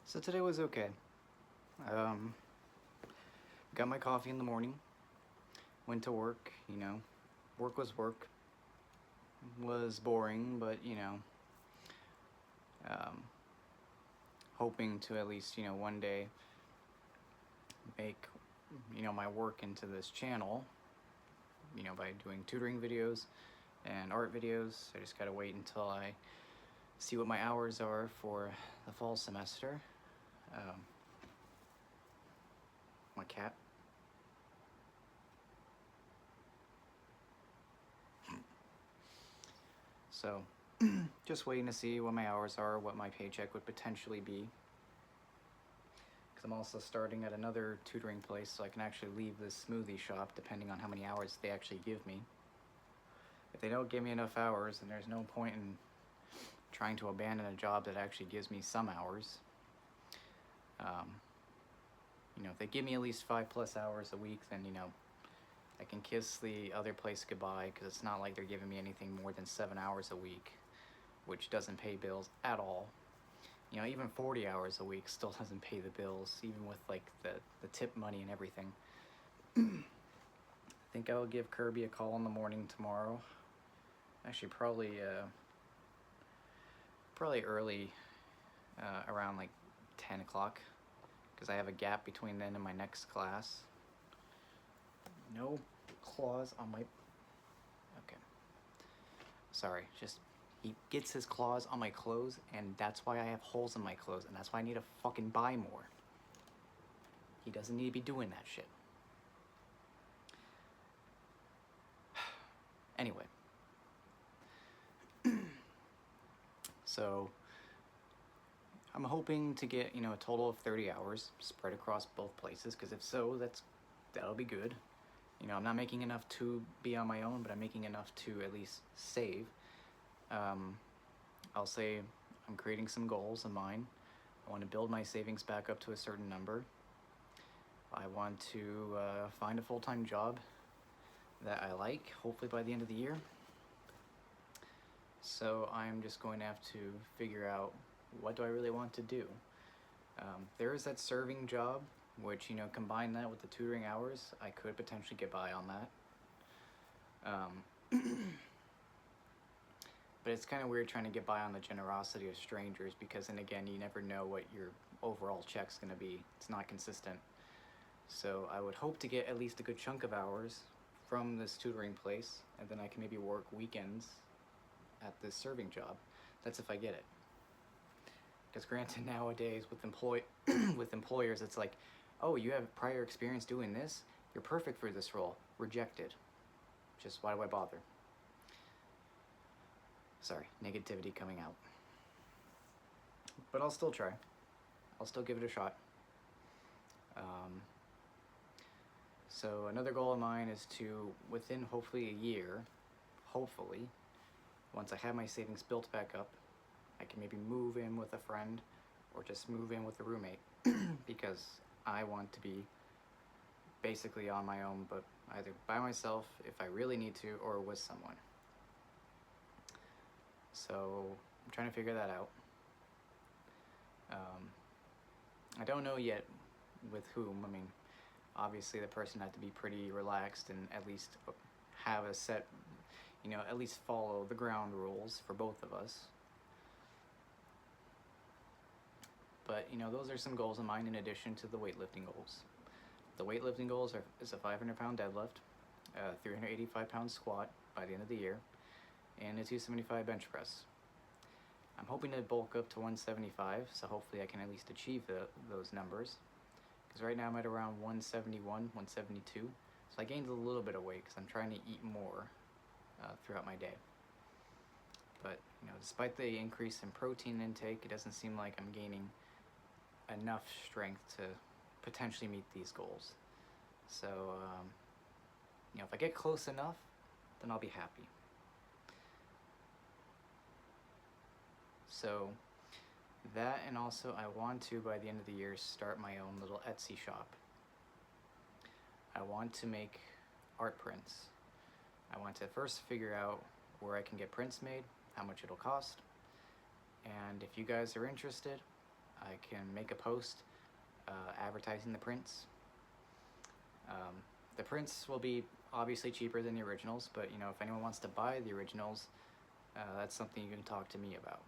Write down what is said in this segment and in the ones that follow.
So today was okay. Um, got my coffee in the morning, went to work, work was work, was boring, but um, hoping to at least, one day make, my work into this channel, by doing tutoring videos and art videos. I just gotta wait until I see what my hours are for the fall semester. Um, my cat. So, just waiting to see what my hours are, what my paycheck would potentially be. Because I'm also starting at another tutoring place, so I can actually leave this smoothie shop depending on how many hours they actually give me. If they don't give me enough hours, then there's no point in trying to abandon a job that actually gives me some hours. Um, if they give me at least 5+ hours a week, then, I can kiss the other place goodbye, because it's not like they're giving me anything more than 7 hours a week, which doesn't pay bills at all. Even 40 hours a week still doesn't pay the bills, even with like the tip money and everything. I think I will give Kirby a call in the morning tomorrow. Actually, probably early, around like 10 o'clock, because I have a gap between then and my next class. No claws on my... Okay. Sorry, just he gets his claws on my clothes, and that's why I have holes in my clothes, and that's why I need to fucking buy more. He doesn't need to be doing that shit. Anyway. So, I'm hoping to get, a total of 30 hours spread across both places, because if so, that'll be good. I'm not making enough to be on my own, but I'm making enough to at least save. I'll say I'm creating some goals of mine. I want to build my savings back up to a certain number. I want to find a full-time job that I like, hopefully by the end of the year. So I'm just going to have to figure out, what do I really want to do? There is that serving job, which, combine that with the tutoring hours, I could potentially get by on that. But it's kind of weird trying to get by on the generosity of strangers, because then again, you never know what your overall check's going to be. It's not consistent. So I would hope to get at least a good chunk of hours from this tutoring place, and then I can maybe work weekends at this serving job. That's if I get it. Because granted, nowadays with with employers, it's like, oh, you have prior experience doing this, you're perfect for this role. Rejected. Just why do I bother? Sorry, negativity coming out. But I'll still try. I'll still give it a shot. So another goal of mine is to, within hopefully a year, hopefully, once I have my savings built back up, I can maybe move in with a friend or just move in with a roommate, because I want to be basically on my own, but either by myself if I really need to, or with someone. So I'm trying to figure that out. I don't know yet with whom. I mean, obviously the person had to be pretty relaxed and at least have a set, at least follow the ground rules for both of us. But, those are some goals of mine in addition to the weightlifting goals. The weightlifting goals is a 500-pound deadlift, a 385-pound squat by the end of the year, and a 275 bench press. I'm hoping to bulk up to 175, so hopefully I can at least achieve those numbers. Because right now I'm at around 171, 172, so I gained a little bit of weight because I'm trying to eat more throughout my day. But, despite the increase in protein intake, it doesn't seem like I'm gaining enough strength to potentially meet these goals. So, if I get close enough, then I'll be happy. So that, and also I want to, by the end of the year, start my own little Etsy shop. I want to make art prints. I want to first figure out where I can get prints made, how much it'll cost, and if you guys are interested, I can make a post advertising the prints. The prints will be obviously cheaper than the originals, but you know, if anyone wants to buy the originals, that's something you can talk to me about.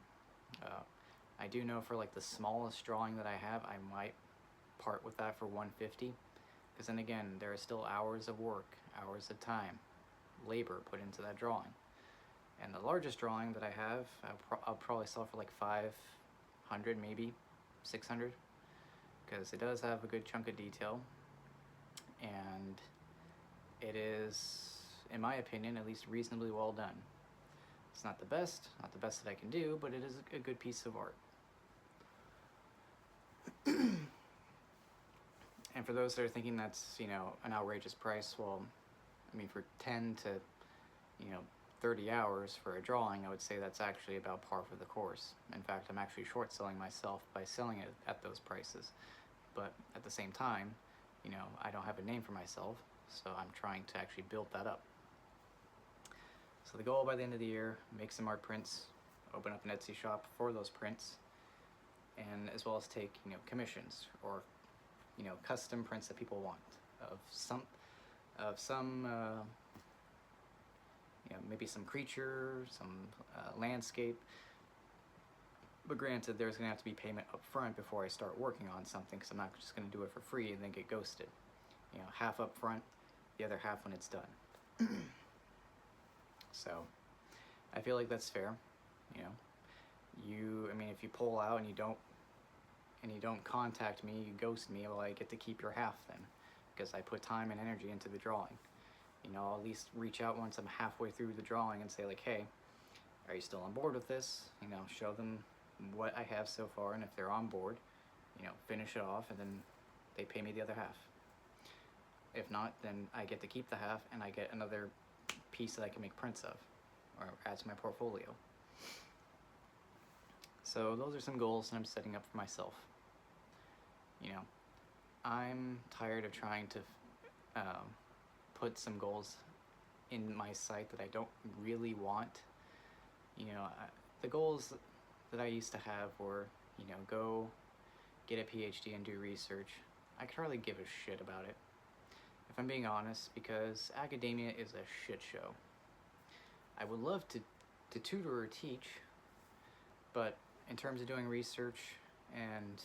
I do know for like the smallest drawing that I have, I might part with that for $150, because then again, there are still hours of work, hours of time, labor put into that drawing. And the largest drawing that I have, I'll probably sell for like 500, maybe 600, because it does have a good chunk of detail, and it is, in my opinion, at least reasonably well done. It's not the best that I can do, but it is a good piece of art. And for those that are thinking that's, you know, an outrageous price, well, I mean, for 10 to, you know, 30 hours for a drawing, I would say that's actually about par for the course. In fact, I'm actually short selling myself by selling it at those prices. But at the same time, you know, I don't have a name for myself, so I'm trying to actually build that up. So the goal by the end of the year, make some art prints, open up an Etsy shop for those prints, and as well as take, you know, commissions or, you know, custom prints that people want of some you know, maybe some creature, some landscape. But granted, there's going to have to be payment up front before I start working on something, because I'm not just going to do it for free and then get ghosted. You know, half up front, the other half when it's done. So, I feel like that's fair. You know, I mean, if you pull out and you don't contact me, you ghost me, well, I get to keep your half then, because I put time and energy into the drawing. You know, I'll at least reach out once I'm halfway through the drawing and say like, hey, are you still on board with this? You know, show them what I have so far, and if they're on board, you know, finish it off, and then they pay me the other half. If not, then I get to keep the half, and I get another piece that I can make prints of, or add to my portfolio. So those are some goals that I'm setting up for myself. You know, I'm tired of trying to put some goals in my site that I don't really want. You know, the goals that I used to have were, you know, go get a PhD and do research. I could hardly give a shit about it, if I'm being honest, because academia is a shit show. I would love to tutor or teach, but in terms of doing research and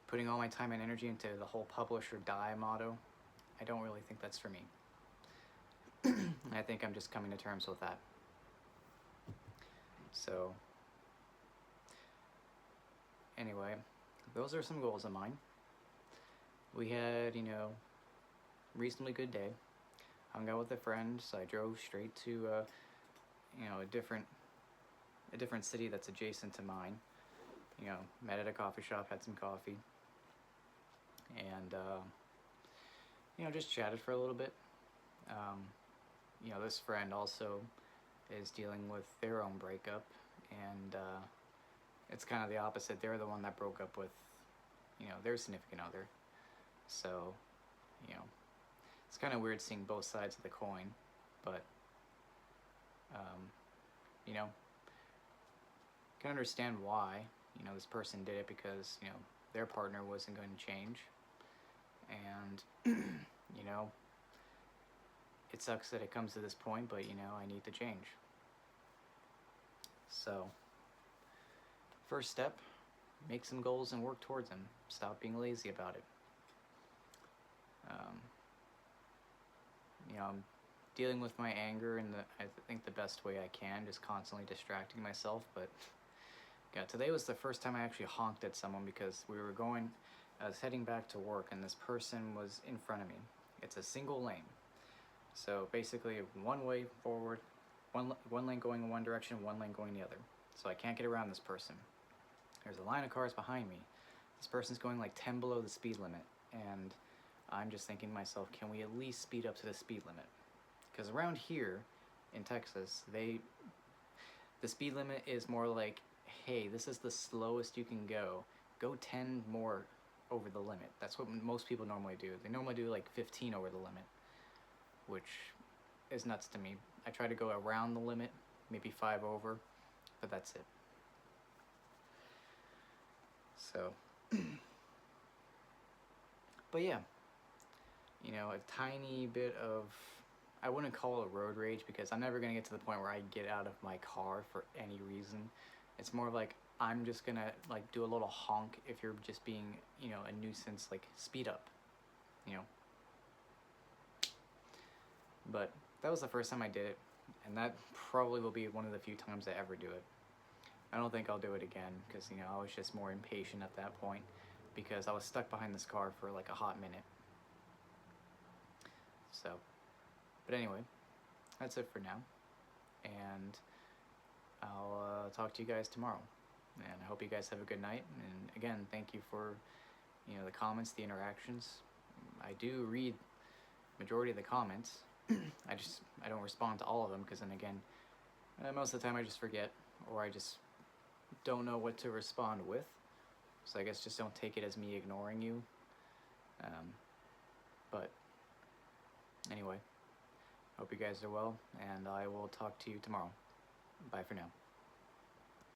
putting all my time and energy into the whole publish or die motto, I don't really think that's for me. I think I'm just coming to terms with that. So, anyway, those are some goals of mine. We had, you know, reasonably good day. Hung out with a friend, so I drove straight to, you know, a different city that's adjacent to mine. You know, met at a coffee shop, had some coffee, and you know, just chatted for a little bit. You know, this friend also is dealing with their own breakup, and it's kind of the opposite. They're the one that broke up with, you know, their significant other. So, you know, it's kind of weird seeing both sides of the coin, but you know, can understand why, you know, this person did it, because, you know, their partner wasn't going to change, and you know, it sucks that it comes to this point, but you know, I need to change. So, first step, make some goals and work towards them. Stop being lazy about it. You know, I'm dealing with my anger in I think the best way I can, just constantly distracting myself. But yeah, today was the first time I actually honked at someone, because I was heading back to work, and this person was in front of me. It's a single lane. So basically, one way forward, one lane going in one direction, one lane going the other. So I can't get around this person. There's a line of cars behind me. This person's going like 10 below the speed limit, and I'm just thinking to myself, can we at least speed up to the speed limit? Because around here in Texas, the speed limit is more like, hey, this is the slowest you can go. Go 10 more over the limit. That's what most people normally do. They normally do like 15 over the limit, which is nuts to me. I try to go around the limit, maybe 5 over, but that's it. So, but yeah, you know, a tiny bit of, I wouldn't call it road rage because I'm never gonna get to the point where I get out of my car for any reason. It's more like I'm just gonna like do a little honk if you're just being, you know, a nuisance, like speed up, you know. But that was the first time I did it, and that probably will be one of the few times I ever do it. I don't think I'll do it again because, you know, I was just more impatient at that point because I was stuck behind this car for like a hot minute. So, but anyway, that's it for now, and I'll talk to you guys tomorrow. And I hope you guys have a good night. And again, thank you for, you know, the comments, the interactions. I do read majority of the comments. I don't respond to all of them because then again, most of the time I just forget or I just don't know what to respond with. So I guess just don't take it as me ignoring you. But anyway, hope you guys are well, and I will talk to you tomorrow. Bye for now.